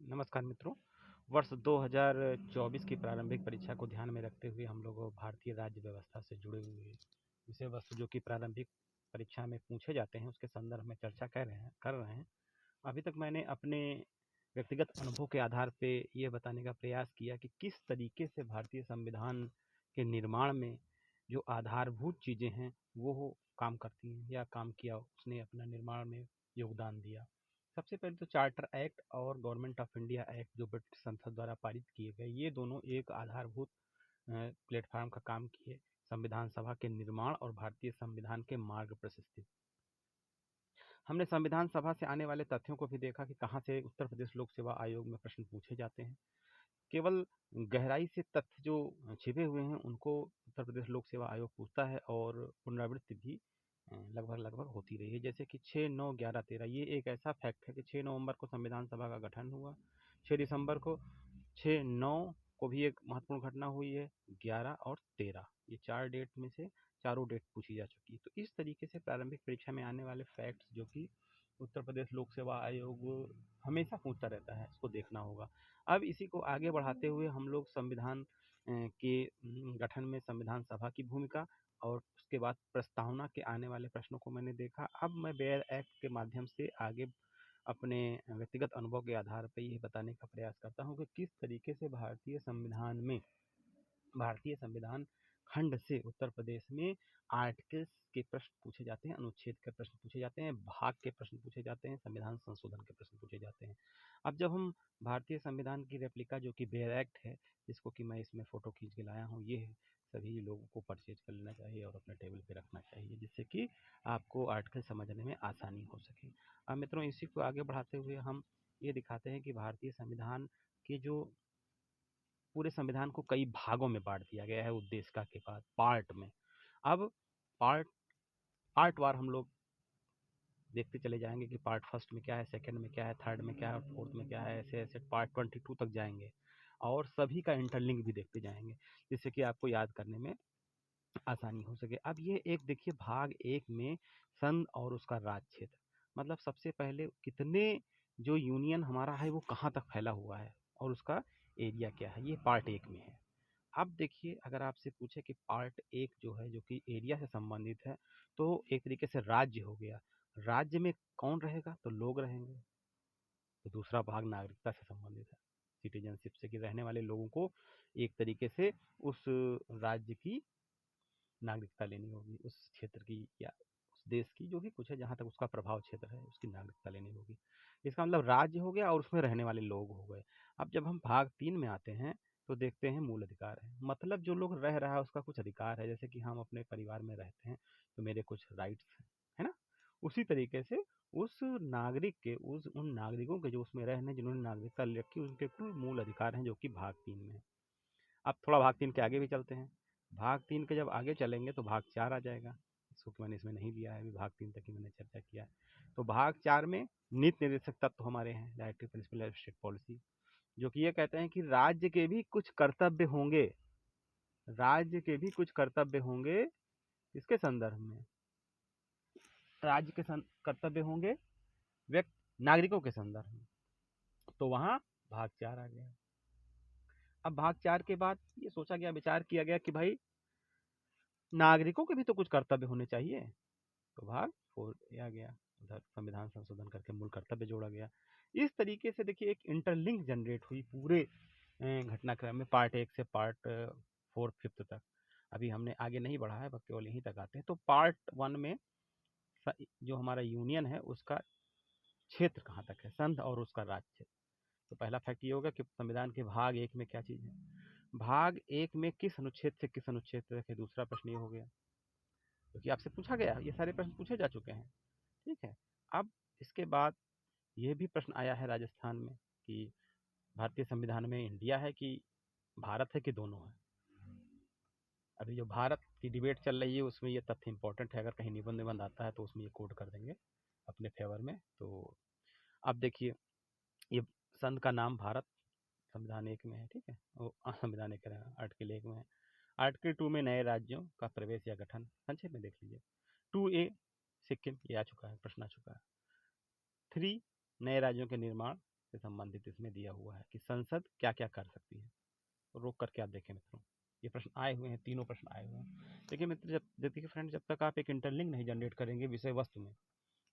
नमस्कार मित्रों। वर्ष 2024 की प्रारंभिक परीक्षा को ध्यान में रखते हुए हम लोग भारतीय राज्य व्यवस्था से जुड़े हुए विषय वस्तु जो कि प्रारंभिक परीक्षा में पूछे जाते हैं उसके संदर्भ में चर्चा कर रहे हैं। अभी तक मैंने अपने व्यक्तिगत अनुभव के आधार पे ये बताने का प्रयास किया कि किस तरीके से भारतीय संविधान के निर्माण में जो आधारभूत चीज़ें हैं वो काम करती हैं या काम किया, उसने अपना निर्माण में योगदान दिया। सबसे पहले तो चार्टर एक्ट और गवर्नमेंट ऑफ इंडिया एक्ट जो ब्रिटिश संसद द्वारा पारित किए गए, ये दोनों एक आधारभूत प्लेटफॉर्म का काम किए संविधान सभा के निर्माण और भारतीय संविधान के मार्ग प्रशस्ति। हमने संविधान सभा से आने वाले तथ्यों को भी देखा कि कहाँ से उत्तर प्रदेश लोक सेवा आयोग में प्रश्न पूछे जाते हैं। केवल गहराई से तथ्य जो छिपे हुए हैं उनको उत्तर प्रदेश लोक सेवा आयोग पूछता है और पुनरावृत्ति भी लगभग लगभग होती रही है। जैसे कि 6, 9, 11, 13 ये एक ऐसा फैक्ट है कि 6 नवंबर को संविधान सभा का गठन हुआ, 6 दिसंबर को, 6, 9 को भी एक महत्वपूर्ण घटना हुई है, 11 और 13 ये 4 डेट में से चारों डेट पूछी जा चुकी है। तो इस तरीके से प्रारंभिक परीक्षा में आने वाले फैक्ट्स जो कि उत्तर प्रदेश लोक सेवा आयोग हमेशा पूछता रहता है, इसको देखना होगा। अब इसी को आगे बढ़ाते हुए हम लोग संविधान के गठन में संविधान सभा की भूमिका और उसके बाद प्रस्तावना के आने वाले प्रश्नों को मैंने देखा। अब मैं बेयर एक्ट के माध्यम से आगे अपने व्यक्तिगत अनुभव के आधार पर ये बताने का प्रयास करता हूँ कि किस तरीके से भारतीय संविधान खंड से उत्तर प्रदेश में आर्टिकल्स के प्रश्न पूछे जाते हैं, अनुच्छेद के प्रश्न पूछे जाते हैं, भाग के प्रश्न पूछे जाते हैं, संविधान संशोधन के प्रश्न पूछे जाते हैं। अब जब हम भारतीय संविधान की रेप्लिका जो कि बेयर एक्ट है, जिसको कि मैं इसमें फ़ोटो खींच के लाया हूँ, ये सभी लोगों को परचेज कर लेना चाहिए और अपने टेबल पे रखना चाहिए, जिससे कि आपको आर्टिकल समझने में आसानी हो सके। अब मित्रों, इसी को आगे बढ़ाते हुए हम ये दिखाते हैं कि भारतीय संविधान के जो पूरे संविधान को कई भागों में बांट दिया गया है उद्देशिका के बाद पार्ट में। अब पार्ट पार्ट वार हम लोग देखते चले जाएंगे कि पार्ट फर्स्ट में क्या है, सेकंड में क्या है, थर्ड में क्या है और फोर्थ में क्या है, ऐसे ऐसे पार्ट 22 तक जाएंगे और सभी का इंटरलिंक भी देखते जाएंगे, जिससे कि आपको याद करने में आसानी हो सके। अब ये एक देखिए, भाग एक में संघ और उसका राज क्षेत्र, मतलब सबसे पहले कितने जो यूनियन हमारा है वो कहाँ तक फैला हुआ है और उसका एरिया क्या है, ये पार्ट एक में है। अब देखिए, अगर आपसे पूछे कि पार्ट एक जो है जो कि एरिया से संबंधित है, तो एक तरीके से राज्य हो गया। राज्य में कौन रहेगा, तो लोग रहेंगे। तो दूसरा भाग नागरिकता से संबंधित है, सिटीजनशिप से, कि रहने वाले लोगों को एक तरीके से उस राज्य की नागरिकता लेनी होगी, उस क्षेत्र की या उस देश की, जो भी कुछ है जहाँ तक उसका प्रभाव क्षेत्र है उसकी नागरिकता लेनी होगी। इसका मतलब राज्य हो गया और उसमें रहने वाले लोग हो गए। अब जब हम भाग 3 में आते हैं तो देखते हैं मूल अधिकार है, मतलब जो लोग रह रहा है उसका कुछ अधिकार है, जैसे कि हम अपने परिवार में रहते हैं तो मेरे कुछ राइट्स हैं, है ना? उसी तरीके से उस नागरिक के, उस उन नागरिकों के जो उसमें रह रहे हैं, जिन्होंने नागरिकता ले रखी, उनके कुल मूल अधिकार हैं जो कि भाग 3 में है। अब थोड़ा भाग 3 के आगे भी चलते हैं। भाग 3 के जब आगे चलेंगे तो भाग 4 आ जाएगा, इसको कि मैंने इसमें नहीं लिया है, अभी भाग 3 तक ही मैंने चर्चा किया है। तो भाग 4 में नीति निर्देशक तत्व हमारे हैं, directive principle of state policy, जो कि ये कहते हैं कि राज्य के भी कुछ कर्तव्य होंगे, राज्य के भी कुछ कर्तव्य होंगे। इसके संदर्भ में राज्य के कर्तव्य होंगे व्यक्ति नागरिकों के संदर्भ में, तो वहाँ भाग 4 आ गया। अब भाग 4 के बाद ये सोचा गया, विचार किया गया कि भाई नागरिकों के भी तो कुछ कर्तव्य होने चाहिए, तो भाग 4 आ गया, उधर संविधान संशोधन करके मूल कर्तव्य जोड़ा गया। इस तरीके से देखिए एक इंटरलिंक जनरेट हुई पूरे घटनाक्रम में, पार्ट 1 से पार्ट 4, 5 तक। अभी हमने आगे नहीं बढ़ा है, बस केवल यहीं तक आते हैं। तो पार्ट 1 में जो हमारा यूनियन है उसका क्षेत्र कहाँ तक है, संघ और उसका राज्य क्षेत्र। तो पहला फैक्ट ये होगा कि संविधान के भाग 1 में क्या चीज़ है, भाग 1 में किस अनुच्छेद से किस अनुच्छेद तक है, दूसरा प्रश्न ये हो गया, क्योंकि आपसे पूछा गया, ये सारे प्रश्न पूछे जा चुके हैं, ठीक है। अब इसके बाद ये भी प्रश्न आया है राजस्थान में कि भारतीय संविधान में इंडिया है कि भारत है कि दोनों है। अभी जो भारत की डिबेट चल रही है उसमें ये तथ्य इंपॉर्टेंट है, अगर कहीं निबंध निबंध आता है तो उसमें ये कोड कर देंगे अपने फेवर में। तो अब देखिए, ये संघ का नाम भारत संविधान 1 में है, ठीक है, वो संविधान 1 आर्टिकल 1 में है। आर्टिकल 2 में नए राज्यों का प्रवेश या गठन, संक्षेप में देख लीजिए। 2A सिक्किम, ये आ चुका है, प्रश्न आ चुका है। 3 नए राज्यों के निर्माण, से संबंधित इसमें दिया हुआ है कि संसद क्या-क्या कर सकती है। रोक करके आप देखें मित्रों, ये प्रश्न आए हुए हैं, तीनों प्रश्न आए हुए हैं। देखिए मित्र, देखिए फ्रेंड, जब तक आप एक इंटरलिंक नहीं जनरेट करेंगे विषय वस्तु में,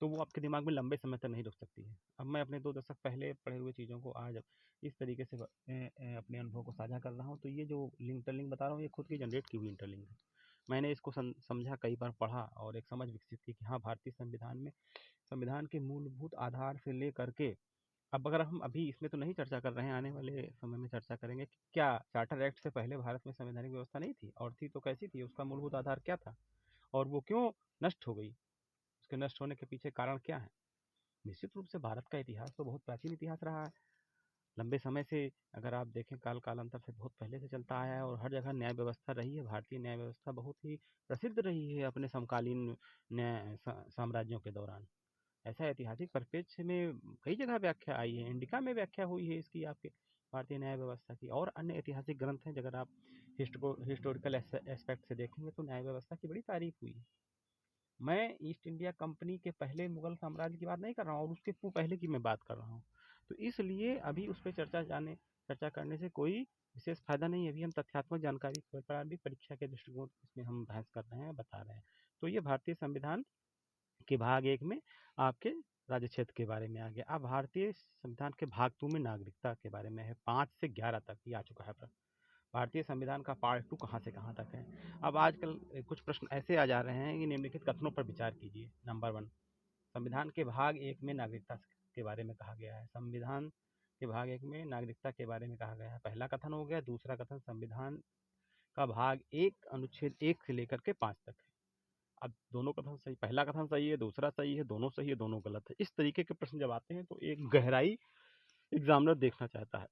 तो वो आपके दिमाग में लंबे समय तक नहीं रुक सकती है। अब मैं अपने 2 दशक पहले पढ़े हुए चीज़ों को आज इस तरीके से अपने अनुभव को साझा कर रहा हूँ, तो ये जो इंटरलिंक बता रहा हूँ, ये खुद की जनरेट की हुई इंटरलिंक है। मैंने इसको समझा, कई बार पढ़ा और एक समझ विकसित की कि हाँ, भारतीय संविधान में संविधान के मूलभूत आधार से लेकर के, अब अगर हम अभी इसमें तो नहीं चर्चा कर रहे हैं, आने वाले समय में चर्चा करेंगे कि क्या चार्टर एक्ट से पहले भारत में संवैधानिक व्यवस्था नहीं थी, और थी तो कैसी थी, उसका मूलभूत आधार क्या था और वो क्यों नष्ट हो गई, उसके नष्ट होने के पीछे कारण क्या है। निश्चित रूप से भारत का इतिहास तो बहुत प्राचीन इतिहास रहा है, लंबे समय से अगर आप देखें काल कालांतर से बहुत पहले से चलता आया है, और हर जगह न्याय व्यवस्था रही है। भारतीय न्याय व्यवस्था बहुत ही प्रसिद्ध रही है अपने समकालीन न्याय साम्राज्यों के दौरान। ऐसा ऐतिहासिक परिप्रेक्ष्य में कई जगह व्याख्या आई है, इंडिका में व्याख्या हुई है इसकी, आपके भारतीय न्याय व्यवस्था की, और अन्य ऐतिहासिक ग्रंथ हैं। अगर आप हिस्टोरिकल एस्पेक्ट से देखेंगे तो न्याय व्यवस्था की बड़ी तारीफ हुई है। मैं ईस्ट इंडिया कंपनी के पहले मुगल साम्राज्य की बात नहीं कर रहा हूँ, और उसके पहले की मैं बात कर रहा हूँ। तो इसलिए अभी उस पर चर्चा करने से कोई विशेष फायदा नहीं है। अभी हम तथ्यात्मक जानकारी पर भी परीक्षा के दृष्टिकोण इसमें हम बहस कर रहे हैं, बता रहे हैं। तो ये भारतीय संविधान के भाग 1 में आपके राज्य क्षेत्र के बारे में आ गया। अब भारतीय संविधान के भाग 2 में नागरिकता के बारे में है, 5 से 11 तक ये आ चुका है प्रश्न। भारतीय संविधान का पार्ट 2 कहाँ से कहाँ तक है। अब आजकल कुछ प्रश्न ऐसे आ जा रहे हैं कि निम्नलिखित कथनों पर विचार कीजिए। नंबर 1, संविधान के भाग 1 में नागरिकता के बारे में कहा गया है। संविधान के भाग 1 में नागरिकता के बारे में कहा गया है, पहला कथन हो गया। दूसरा कथन, संविधान का भाग 1 अनुच्छेद 1 से लेकर के 5 तक है। अब दोनों कथन सही, पहला कथन सही है, दूसरा सही है, दोनों सही है, दोनों गलत है। इस तरीके के प्रश्न जब आते हैं तो एक गहराई एग्जामिनर देखना चाहता है,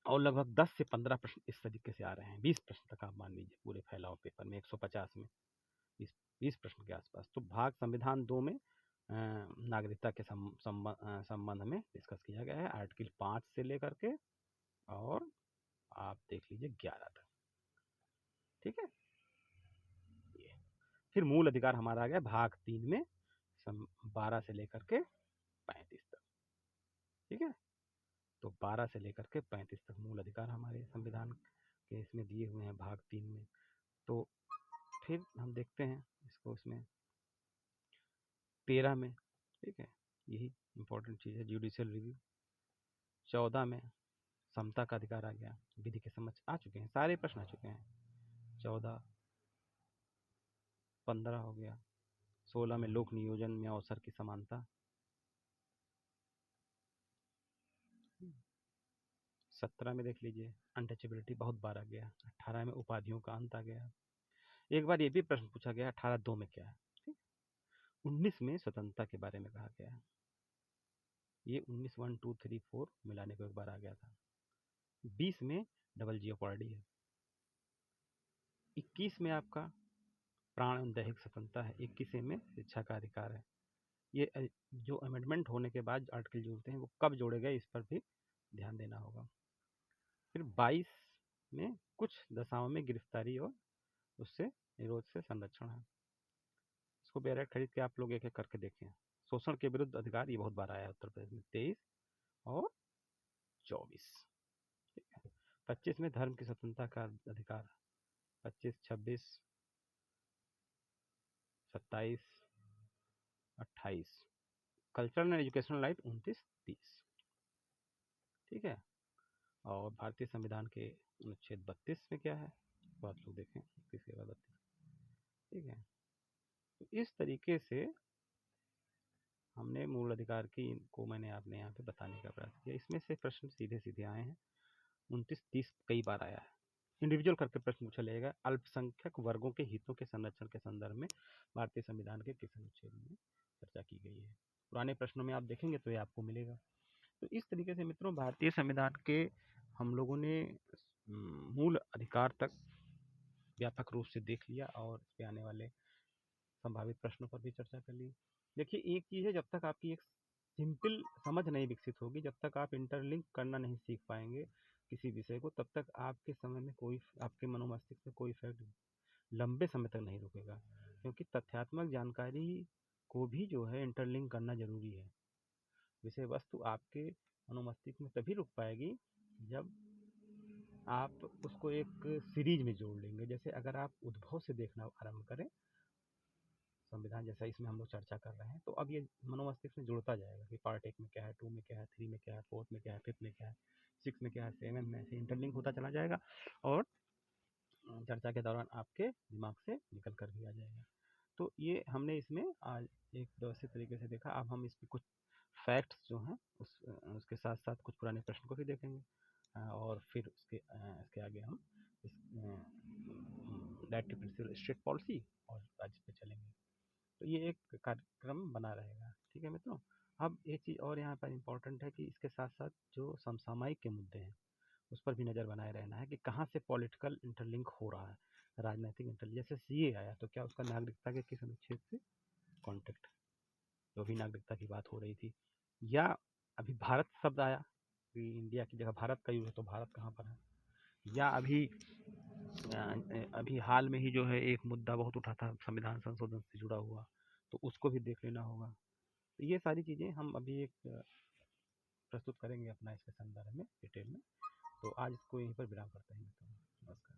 और लगभग 10 से 15 प्रश्न इस तरीके से आ रहे हैं। 20 प्रश्न तक आप मान लीजिए पूरे फैलाव पेपर में, 150 में 20 प्रश्न के आसपास। तो भाग संविधान 2 में नागरिकता के संबंध में डिस्कस किया गया है, आर्टिकल 5 से लेकर के, और आप देख लीजिए 11 तक। ठीक है। ये फिर मूल अधिकार हमारा आ गया भाग 3 में 12 से लेकर के 35 तक। ठीक है। तो 12 से लेकर के 35 तक मूल अधिकार हमारे संविधान के इसमें दिए हुए हैं भाग 3 में। तो फिर हम देखते हैं इसको, इसमें 13 में, ठीक है, यही इंपॉर्टेंट चीज़ है, जुडिशियल रिव्यू। 14 में समता का अधिकार आ गया, विधि के समक्ष आ चुके हैं, सारे प्रश्न आ चुके हैं। 14, 15 हो गया। 16 में लोक नियोजन में अवसर की समानता। 17 में देख लीजिए अनटचेबिलिटी बहुत बार आ गया। 18 में उपाधियों का अंत आ गया। एक बार ये भी प्रश्न पूछा गया 18(2) में क्या है। ठीक। 19 में स्वतंत्रता के बारे में कहा गया है। ये 19 1 2 3 4 मिलाने को एक बार आ गया था। 20 में डबल जियोपॉर्डी है। 21 में आपका प्राण एवं दैहिक स्वतंत्रता है। 21 में शिक्षा का अधिकार है। ये जो अमेंडमेंट होने के बाद आर्टिकल जोड़ते हैं वो कब जोड़े गए, इस पर भी ध्यान देना होगा। फिर 22 में कुछ दशाओं में गिरफ्तारी और उससे निरोध से संरक्षण है। इसको बेरा खरीद के आप लोग एक एक करके देखें। शोषण के विरुद्ध अधिकार, ये बहुत बार आया है उत्तर प्रदेश में, 23 और 24। 25 में धर्म की स्वतंत्रता का अधिकार, 25, 26, 27, 28। Cultural and educational right 29, 30। ठीक है। और भारतीय संविधान के अनुच्छेद 32 में क्या है तो आप लोग देखें, 31 के बाद 32। ठीक है। तो इस तरीके से हमने मूल अधिकार की को मैंने आपने यहाँ पे बताने का प्रयास किया। इसमें से प्रश्न सीधे सीधे आए हैं। 29, 30 कई बार आया है। इंडिविजुअल करके प्रश्न पूछा जाएगा। अल्पसंख्यक वर्गों के हितों के संरक्षण के संदर्भ में भारतीय संविधान के किस अनुच्छेद में चर्चा की गई है। पुराने प्रश्नों में आप देखेंगे तो ये आपको मिलेगा। तो इस तरीके से मित्रों भारतीय संविधान के हम लोगों ने मूल अधिकार तक व्यापक रूप से देख लिया, और इस पे आने वाले संभावित प्रश्नों पर भी चर्चा कर ली। देखिए एक चीज़ है, जब तक आपकी एक सिंपल समझ नहीं विकसित होगी, जब तक आप इंटरलिंक करना नहीं सीख पाएंगे किसी विषय को, तब तक आपके समय में कोई, आपके मनोमस्तिष्क में कोई इफेक्ट लंबे समय तक नहीं रुकेगा। क्योंकि तथ्यात्मक जानकारी को भी जो है इंटरलिंक करना जरूरी है। विषय वस्तु आपके मनोमस्तिष्क में तभी रुक पाएगी जब आप उसको एक सीरीज में जोड़ लेंगे। जैसे अगर आप उद्भव से देखना आरंभ करें संविधान, जैसा इसमें हम लोग चर्चा कर रहे हैं, तो अब ये मनोमस्तिष्क में जुड़ता जाएगा कि पार्ट 1 में क्या है, 2 में क्या है, 3 में क्या है, 4th में क्या है, 5th में क्या है, 6 में क्या है, 7 में, ऐसे इंटरलिंक होता चला जाएगा और चर्चा के दौरान आपके दिमाग से निकल कर भी आ जाएगा। तो ये हमने इसमें आज एक व्यवस्थित तरीके से देखा। अब हम इसमें कुछ फैक्ट्स जो हैं उसके साथ साथ कुछ पुराने प्रश्न को भी देखेंगे और फिर इसके आगे हम इस डायरेक्टिव प्रिंसिपल स्टेट पॉलिसी और राज्य पे चलेंगे। तो ये एक कार्यक्रम बना रहेगा। ठीक है मित्रों। अब एक चीज़ और यहाँ पर इम्पोर्टेंट है कि इसके साथ साथ जो समसामयिक के मुद्दे हैं उस पर भी नज़र बनाए रहना है कि कहाँ से पॉलिटिकल इंटरलिंक हो रहा है, राजनीतिक इंटरलिंक। जैसे सीए आया तो क्या उसका नागरिकता के किस अनुच्छेद से कॉन्टेक्ट, जो भी नागरिकता की बात हो रही थी, या अभी भारत शब्द आया कि इंडिया की जगह भारत का यूज है तो भारत कहाँ पर है, या अभी हाल में ही जो है एक मुद्दा बहुत उठा था संविधान संशोधन से जुड़ा हुआ, तो उसको भी देख लेना होगा। तो ये सारी चीज़ें हम अभी एक प्रस्तुत करेंगे अपना इसके संदर्भ में डिटेल में। तो आज इसको यहीं पर विराम करते हैं। नमस्कार।